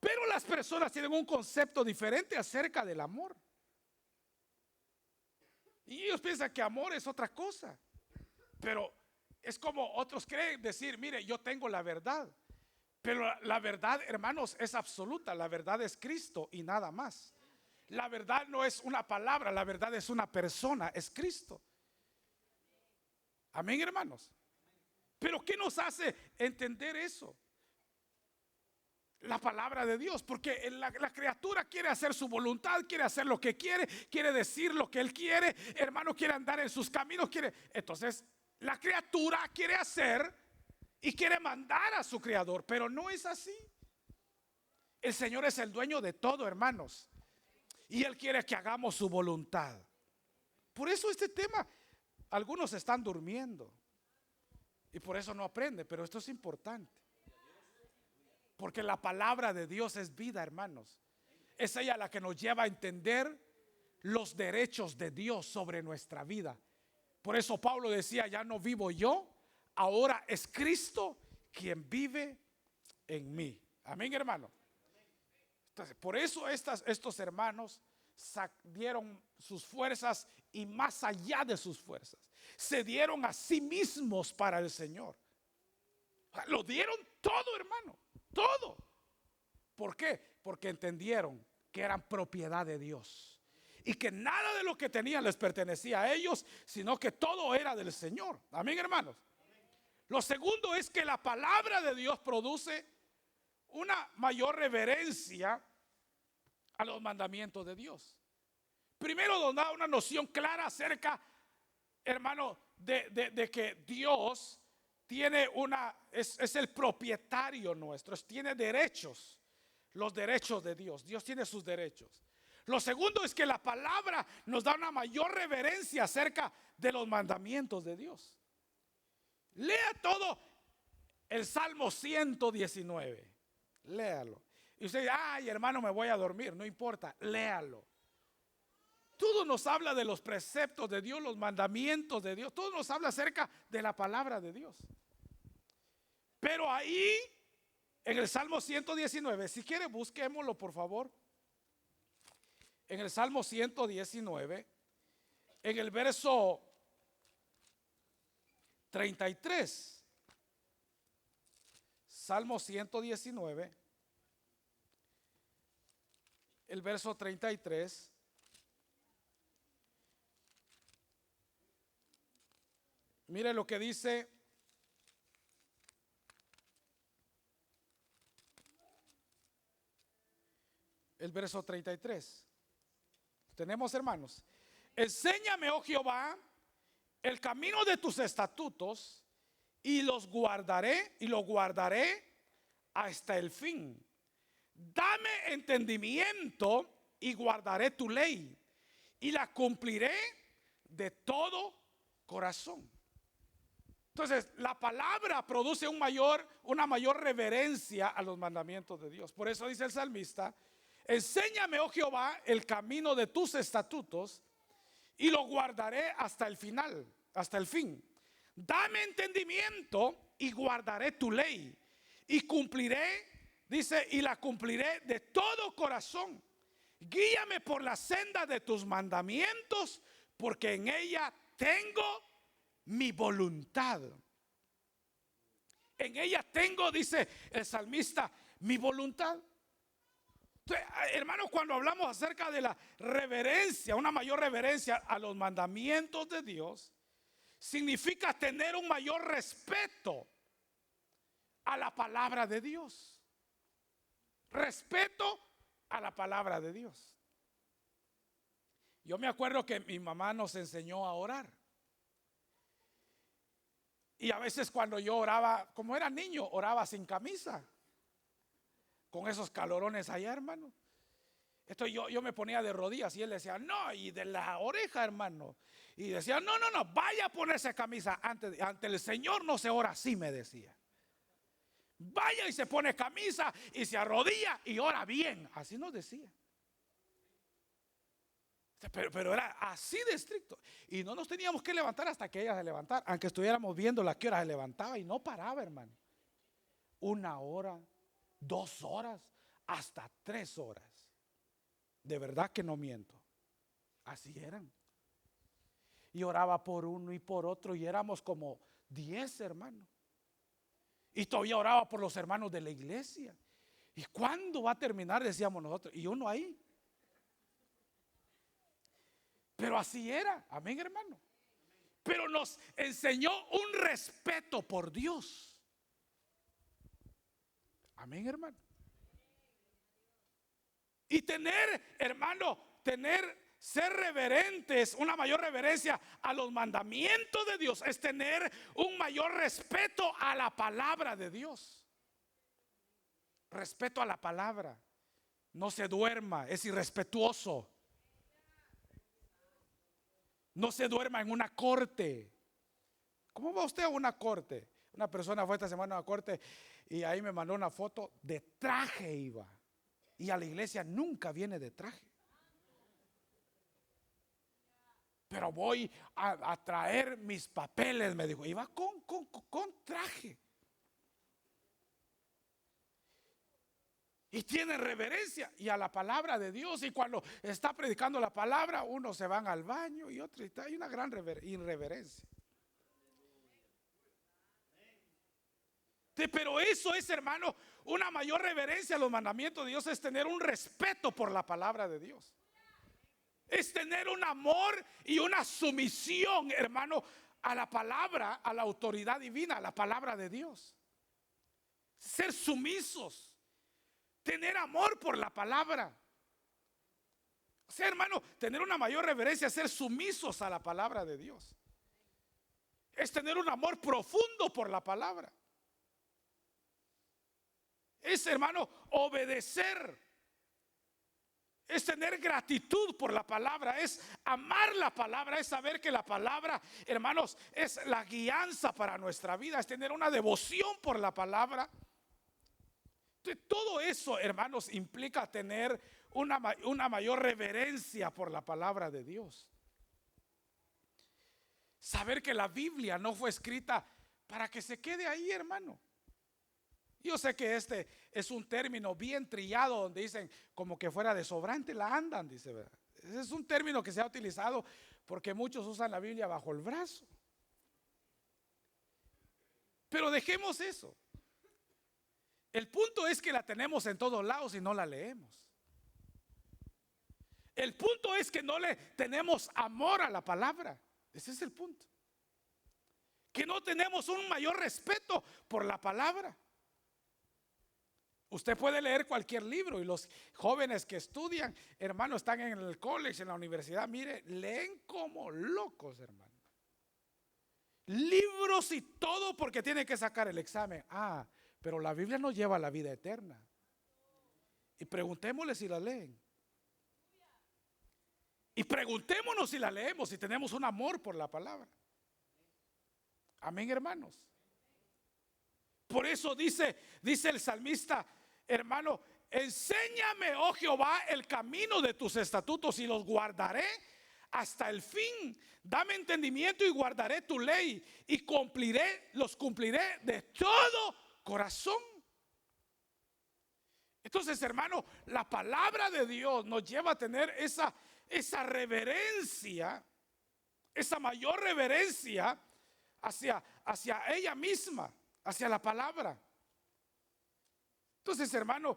Pero las personas tienen un concepto diferente acerca del amor. Y ellos piensan que amor es otra cosa. Pero es como otros creen decir, mire, yo tengo la verdad. Pero la verdad, hermanos, es absoluta. La verdad es Cristo y nada más. La verdad no es una palabra, la verdad es una persona, es Cristo. Amén, hermanos. Pero ¿qué nos hace entender eso? La palabra de Dios, porque la criatura quiere hacer su voluntad, quiere hacer lo que quiere decir lo que él quiere, hermano, quiere andar en sus caminos, entonces la criatura quiere hacer y quiere mandar a su creador, pero no es así. El Señor es el dueño de todo, hermanos, y Él quiere que hagamos su voluntad. Por eso este tema, algunos están durmiendo y por eso no aprenden, pero esto es importante. Porque la palabra de Dios es vida, hermanos. Es ella la que nos lleva a entender los derechos de Dios sobre nuestra vida. Por eso Pablo decía, ya no vivo yo, ahora es Cristo quien vive en mí. Amén, hermano. Entonces, por eso estos hermanos dieron sus fuerzas y más allá de sus fuerzas, se dieron a sí mismos para el Señor. Lo dieron todo, hermano. Todo. ¿Por qué? Porque entendieron que eran propiedad de Dios y que nada de lo que tenían les pertenecía a ellos, sino que todo era del Señor. Amén, hermanos. Lo segundo es que la palabra de Dios produce una mayor reverencia a los mandamientos de Dios. Primero nos da una noción clara acerca, hermano, de que Dios tiene es el propietario nuestro, tiene derechos, los derechos de Dios. Dios tiene sus derechos. Lo segundo es que la palabra nos da una mayor reverencia acerca de los mandamientos de Dios. Lea todo el Salmo 119. Léalo. Y usted dice, ay, hermano, me voy a dormir. No importa, léalo. Todo nos habla de los preceptos de Dios, los mandamientos de Dios. Todo nos habla acerca de la palabra de Dios. Pero ahí, en el Salmo 119, si quiere busquémoslo por favor. En el Salmo 119, en el verso 33. Salmo 119, el verso 33. Mire lo que dice el verso 33. Tenemos, hermanos. Enséñame, oh Jehová, el camino de tus estatutos y los guardaré y lo guardaré hasta el fin. Dame entendimiento y guardaré tu ley y la cumpliré de todo corazón. Entonces, la palabra produce una mayor reverencia a los mandamientos de Dios. Por eso dice el salmista, enséñame, oh Jehová, el camino de tus estatutos y lo guardaré hasta el final, hasta el fin. Dame entendimiento y guardaré tu ley y cumpliré, dice, y la cumpliré de todo corazón. Guíame por la senda de tus mandamientos, porque en ella tengo mi voluntad. En ella tengo, dice el salmista, mi voluntad. Entonces, hermanos, cuando hablamos acerca de la reverencia, una mayor reverencia a los mandamientos de Dios, significa tener un mayor respeto a la palabra de Dios. Respeto a la palabra de Dios. Yo me acuerdo que mi mamá nos enseñó a orar. Y a veces cuando yo oraba, como era niño, oraba sin camisa, con esos calorones allá, hermano. Entonces yo me ponía de rodillas y él decía, no, y de la oreja, hermano. Y decía, no, vaya a ponerse camisa. Ante el Señor no se ora así, me decía. Vaya y se pone camisa y se arrodilla y ora bien. Así nos decía. Pero era así de estricto. Y no nos teníamos que levantar hasta que ella se levantara. Aunque estuviéramos viendo a qué hora se levantaba y no paraba, hermano. 1 hora, 2 horas, hasta 3 horas. De verdad que no miento. Así eran. Y oraba por uno y por otro, y éramos como 10 hermanos. Y todavía oraba por los hermanos de la iglesia. ¿Y cuándo va a terminar? Decíamos nosotros. Y uno ahí. Pero así era, amén, hermano. Pero nos enseñó un respeto por Dios. Amén, hermano. Y tener, hermano, ser reverentes, una mayor reverencia a los mandamientos de Dios, es tener un mayor respeto a la palabra de Dios. Respeto a la palabra. No se duerma, es irrespetuoso. No se duerma en una corte. ¿Cómo va usted a una corte? Una persona fue esta semana a una corte y ahí me mandó una foto de traje iba. Y a la iglesia nunca viene de traje. Pero voy a traer mis papeles, me dijo. Iba con traje. Y tiene reverencia y a la palabra de Dios. Y cuando está predicando la palabra, unos se van al baño y otros. Hay una gran irreverencia. Pero eso es, hermano, una mayor reverencia a los mandamientos de Dios. Es tener un respeto por la palabra de Dios. Es tener un amor y una sumisión, hermano, a la palabra, a la autoridad divina, a la palabra de Dios. Ser sumisos. Tener amor por la palabra. O sea, hermano, tener una mayor reverencia, ser sumisos a la palabra de Dios. Es tener un amor profundo por la palabra. Es, hermano, obedecer. Es tener gratitud por la palabra. Es amar la palabra. Es saber que la palabra, hermanos, es la guianza para nuestra vida. Es tener una devoción por la palabra. Todo eso, hermanos, implica tener una mayor reverencia por la palabra de Dios. Saber que la Biblia no fue escrita para que se quede ahí, hermano. Yo sé que este es un término bien trillado donde dicen como que fuera de sobrante la andan, dice, ¿verdad? Ese es un término que se ha utilizado porque muchos usan la Biblia bajo el brazo. Pero dejemos eso. El punto es que la tenemos en todos lados y no la leemos. El punto es que no le tenemos amor a la palabra. Ese es el punto. Que no tenemos un mayor respeto por la palabra. Usted puede leer cualquier libro y los jóvenes que estudian, hermano, están en el college, en la universidad, mire, leen como locos, hermano. Libros y todo porque tienen que sacar el examen. Pero la Biblia nos lleva a la vida eterna. Y preguntémosle si la leen. Y preguntémonos si la leemos, si tenemos un amor por la palabra. Amén, hermanos. Por eso dice el salmista, hermano, enséñame, oh Jehová, el camino de tus estatutos y los guardaré hasta el fin. Dame entendimiento y guardaré tu ley y los cumpliré de todo corazón. Entonces, hermano, la palabra de Dios nos lleva a tener esa reverencia, esa mayor reverencia hacia ella misma, hacia la palabra. Entonces, hermano,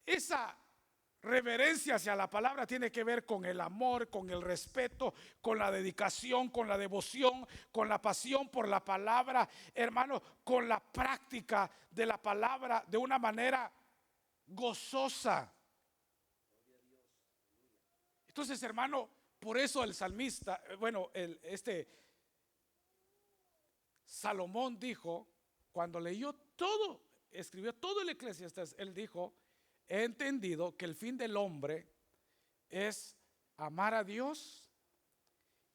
esa reverencia hacia la palabra tiene que ver con el amor, con el respeto, con la dedicación, con la devoción, con la pasión por la palabra, hermano, con la práctica de la palabra de una manera gozosa. Entonces, hermano, por eso el salmista, Salomón dijo, cuando leyó todo, escribió todo el Eclesiastés, él dijo: he entendido que el fin del hombre es amar a Dios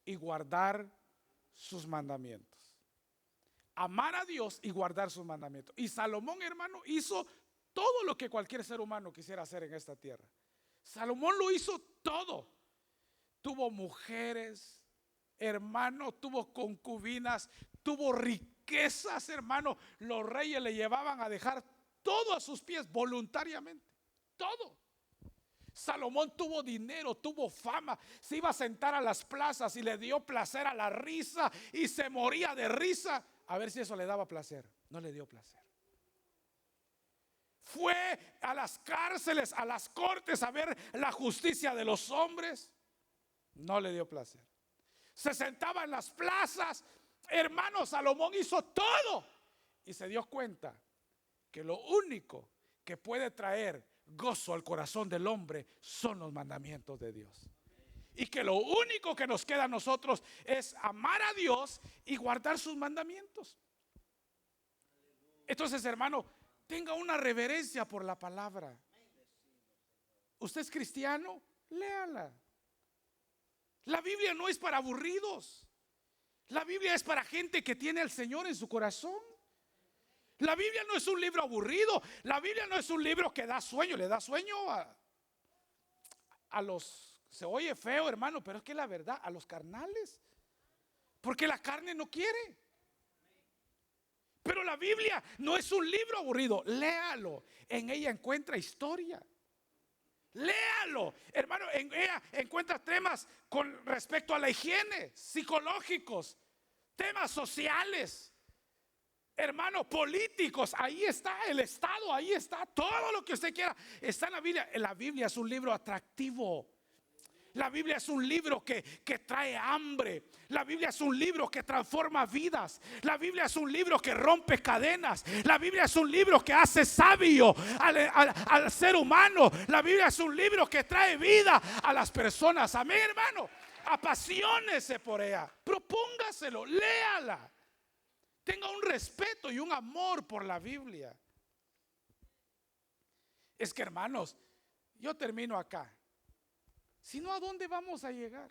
y guardar sus mandamientos. Amar a Dios y guardar sus mandamientos. Y Salomón, hermano, hizo todo lo que cualquier ser humano quisiera hacer en esta tierra. Salomón lo hizo todo. Tuvo mujeres, hermano, tuvo concubinas, tuvo riquezas, hermano. Los reyes le llevaban a dejar todo a sus pies voluntariamente. Todo. Salomón tuvo dinero, tuvo fama, se iba a sentar a las plazas y le dio placer a la risa y se moría de risa. A ver si eso le daba placer. No le dio placer. Fue a las cárceles, a las cortes a ver la justicia de los hombres. No le dio placer. Se sentaba en las plazas. Hermano, Salomón hizo todo y se dio cuenta que lo único que puede traer gozo al corazón del hombre son los mandamientos de Dios. Y que lo único que nos queda a nosotros es amar a Dios y guardar sus mandamientos. Entonces, hermano, tenga una reverencia por la palabra. ¿Usted es cristiano? Léala. La Biblia no es para aburridos. La Biblia es para gente que tiene al Señor en su corazón. La Biblia no es un libro aburrido. La Biblia no es un libro que da sueño. Le da sueño a los, se oye feo, hermano, pero es que la verdad, a los carnales. Porque la carne no quiere. Pero la Biblia no es un libro aburrido. Léalo. En ella encuentra historia. Léalo, hermano. En ella encuentra temas con respecto a la higiene, psicológicos, temas sociales, hermano, políticos. Ahí está el Estado, ahí está todo lo que usted quiera. Está en la Biblia. La Biblia es un libro atractivo. La Biblia es un libro que trae hambre. La Biblia es un libro que transforma vidas. La Biblia es un libro que rompe cadenas. La Biblia es un libro que hace sabio al ser humano. La Biblia es un libro que trae vida a las personas. Amén, hermano. Apasionese por ella. Propóngaselo, léala. Tenga un respeto y un amor por la Biblia. Es que, hermanos, yo termino acá. Si no, ¿a dónde vamos a llegar?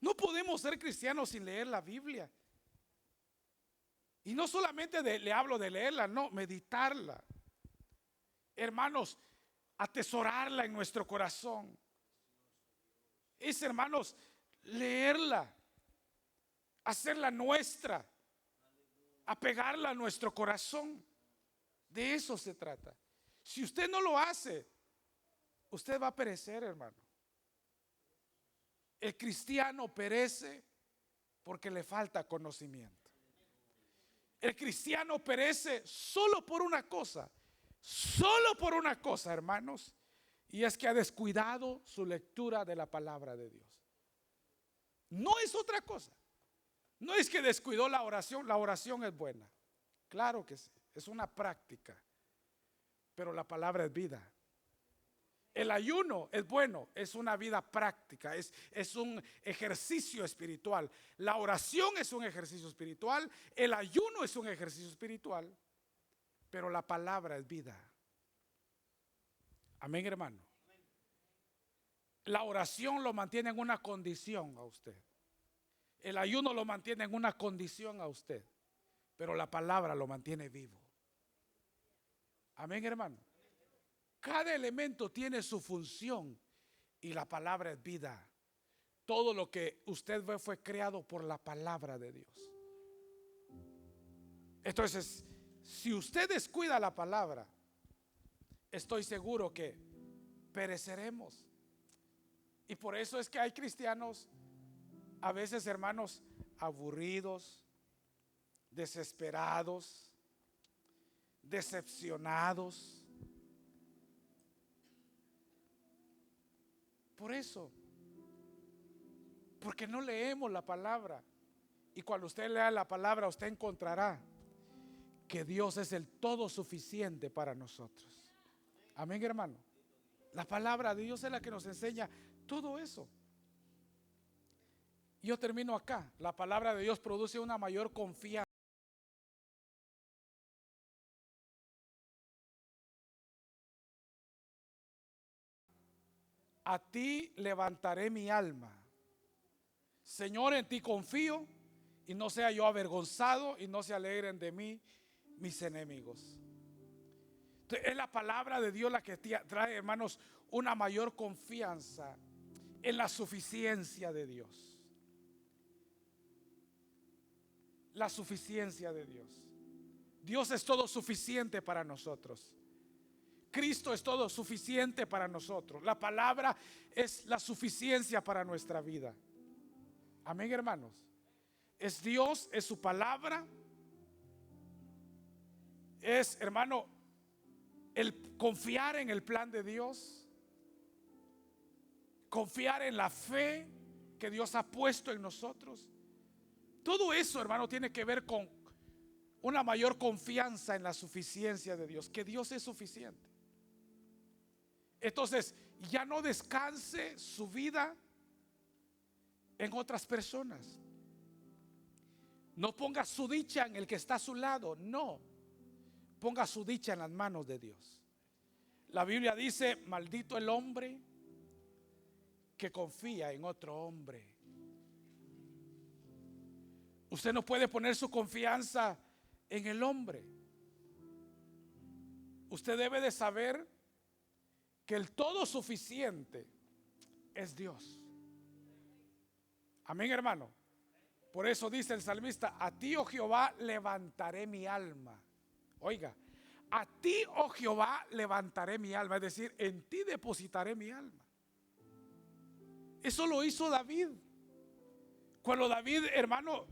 No podemos ser cristianos sin leer la Biblia. Y no solamente le hablo de leerla, no, meditarla. Hermanos, atesorarla en nuestro corazón. Es, hermanos, leerla, hacerla nuestra, apegarla a nuestro corazón. De eso se trata. Si usted no lo hace, usted va a perecer, hermano. El cristiano perece porque le falta conocimiento. El cristiano perece solo por una cosa, hermanos, y es que ha descuidado su lectura de la palabra de Dios. No es otra cosa. No es que descuidó la oración es buena. Claro que sí, es una práctica, pero la palabra es vida. El ayuno es bueno, es una vida práctica, es un ejercicio espiritual. La oración es un ejercicio espiritual, el ayuno es un ejercicio espiritual, pero la palabra es vida. Amén, hermano. La oración lo mantiene en una condición a usted. El ayuno lo mantiene en una condición a usted, pero la palabra lo mantiene vivo. Amén, hermano. Cada elemento tiene su función y la palabra es vida. Todo lo que usted ve fue creado por la palabra de Dios. Entonces, si usted descuida la palabra, estoy seguro que pereceremos. Y por eso es que hay cristianos, a veces, hermanos, aburridos, desesperados, decepcionados. Por eso, porque no leemos la palabra. Y cuando usted lea la palabra, usted encontrará que Dios es el todo suficiente para nosotros. Amén, hermano. La palabra de Dios es la que nos enseña todo eso. Yo termino acá. La palabra de Dios produce una mayor confianza. A ti levantaré mi alma. Señor, en ti confío y no sea yo avergonzado y no se alegren de mí mis enemigos. Entonces, es la palabra de Dios la que trae, hermanos, una mayor confianza en la suficiencia de Dios. La suficiencia de Dios. Dios es todo suficiente para nosotros. Cristo es todo suficiente para nosotros. La palabra es la suficiencia para nuestra vida. Amén, hermanos. Es Dios, es su palabra. Es, hermano, el confiar en el plan de Dios. Confiar en la fe que Dios ha puesto en nosotros. Todo eso, hermano, tiene que ver con una mayor confianza en la suficiencia de Dios, que Dios es suficiente. Entonces, ya no descanse su vida en otras personas. No ponga su dicha en el que está a su lado, no. Ponga su dicha en las manos de Dios. La Biblia dice: maldito el hombre que confía en otro hombre. Usted no puede poner su confianza en el hombre. Usted debe de saber que el todo suficiente es Dios. Amén, hermano. Por eso dice el salmista: a ti, oh Jehová, levantaré mi alma. Oiga, a ti, oh Jehová, levantaré mi alma. Es decir, en ti depositaré mi alma. Eso lo hizo David. Cuando David, hermano,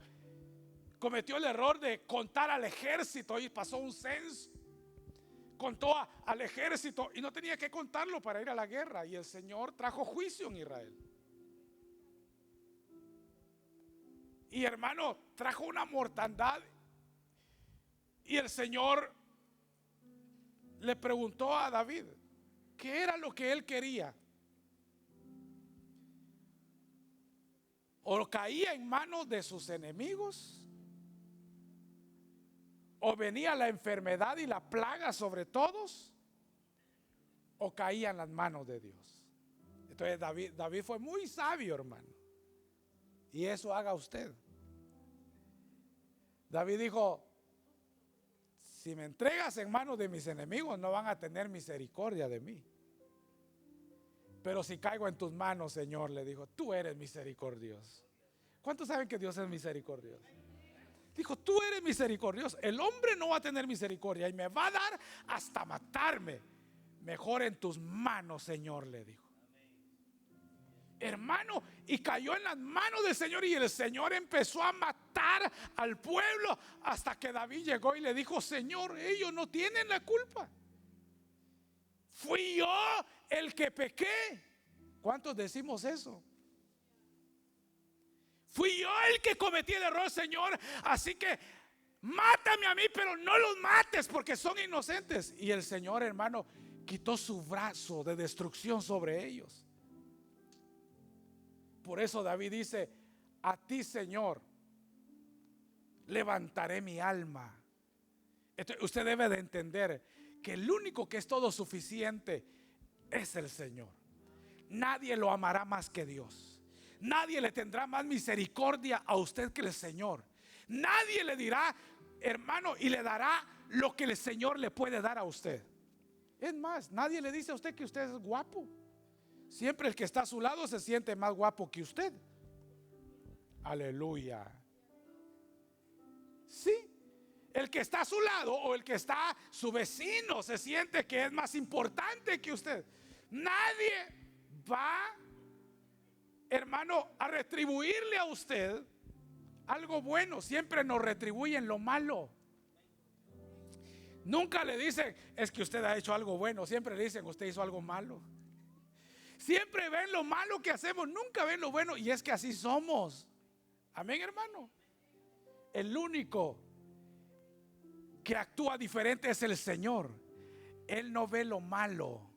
cometió el error de contar al ejército y pasó un censo, contó al ejército y no tenía que contarlo para ir a la guerra, y el Señor trajo juicio en Israel. Y, hermano, trajo una mortandad, y el Señor le preguntó a David qué era lo que él quería. O caía en manos de sus enemigos, o venía la enfermedad y la plaga sobre todos, o caía en las manos de Dios. Entonces David fue muy sabio, hermano. Y eso haga usted. David dijo: si me entregas en manos de mis enemigos, no van a tener misericordia de mí. Pero si caigo en tus manos, Señor, le dijo, tú eres misericordioso. ¿Cuántos saben que Dios es misericordioso? Dijo, tú eres misericordioso. El hombre no va a tener misericordia y me va a dar hasta matarme. Mejor en tus manos, Señor, le dijo. Hermano, y cayó en las manos del Señor, y el Señor empezó a matar al pueblo, hasta que David llegó y le dijo: Señor, ellos no tienen la culpa. Fui yo el que pequé. ¿Cuántos decimos eso? Fui yo el que cometí el error, Señor, así que mátame a mí, pero no los mates porque son inocentes. Y el Señor, hermano, quitó su brazo de destrucción sobre ellos. Por eso David dice: a ti, Señor, levantaré mi alma. Entonces, usted debe de entender que el único que es todo suficiente es el Señor. Nadie lo amará más que Dios. Nadie le tendrá más misericordia a usted que el Señor. Nadie le dirá, hermano, y le dará lo que el Señor le puede dar a usted. Es más, nadie le dice a usted que usted es guapo. Siempre el que está a su lado se siente más guapo que usted. Aleluya. Sí, el que está a su lado o el que está su vecino se siente que es más importante que usted. Nadie va, hermano, a retribuirle a usted algo bueno. Siempre nos retribuyen lo malo. Nunca le dicen, es que usted ha hecho algo bueno. Siempre le dicen, usted hizo algo malo. Siempre ven lo malo que hacemos, nunca ven lo bueno. Y es que así somos. Amén, hermano. El único que actúa diferente es el Señor. Él no ve lo malo,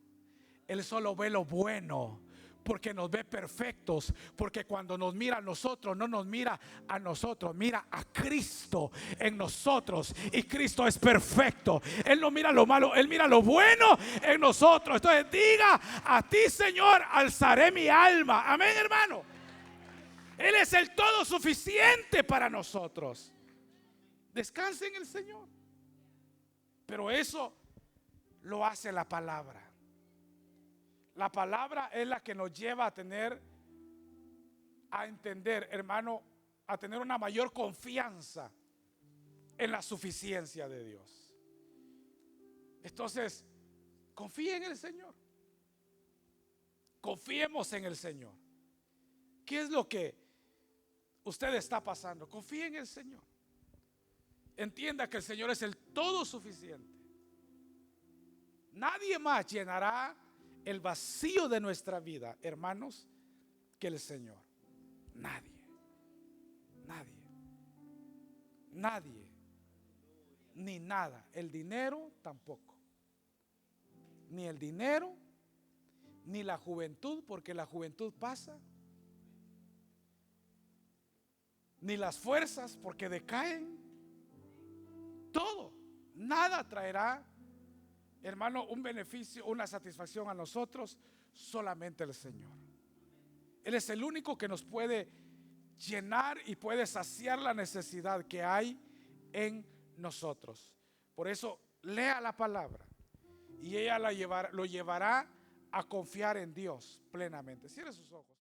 Él solo ve lo bueno, porque nos ve perfectos. Porque cuando nos mira a nosotros, no nos mira a nosotros, mira a Cristo en nosotros. Y Cristo es perfecto. Él no mira lo malo, Él mira lo bueno en nosotros. Entonces diga: a ti, Señor, alzaré mi alma. Amén, hermano. Él es el todo suficiente para nosotros. Descanse en el Señor. Pero eso lo hace la palabra. La palabra es la que nos lleva a tener, a entender, hermano, a tener una mayor confianza en la suficiencia de Dios. Entonces, Confíe en el Señor. Confiemos en el Señor. ¿Qué es lo que usted está pasando? Confíe en el Señor. Entienda que el Señor es el todo suficiente. Nadie más llenará el vacío de nuestra vida, hermanos, que el Señor. Nadie. Nadie. Nadie. Ni nada. El dinero tampoco. Ni el dinero, ni la juventud, porque la juventud pasa. Ni las fuerzas, porque decaen. Todo. Nada traerá, hermano, un beneficio, una satisfacción a nosotros, solamente el Señor. Él es el único que nos puede llenar y puede saciar la necesidad que hay en nosotros. Por eso lea la palabra y ella lo llevará a confiar en Dios plenamente. Cierre sus ojos.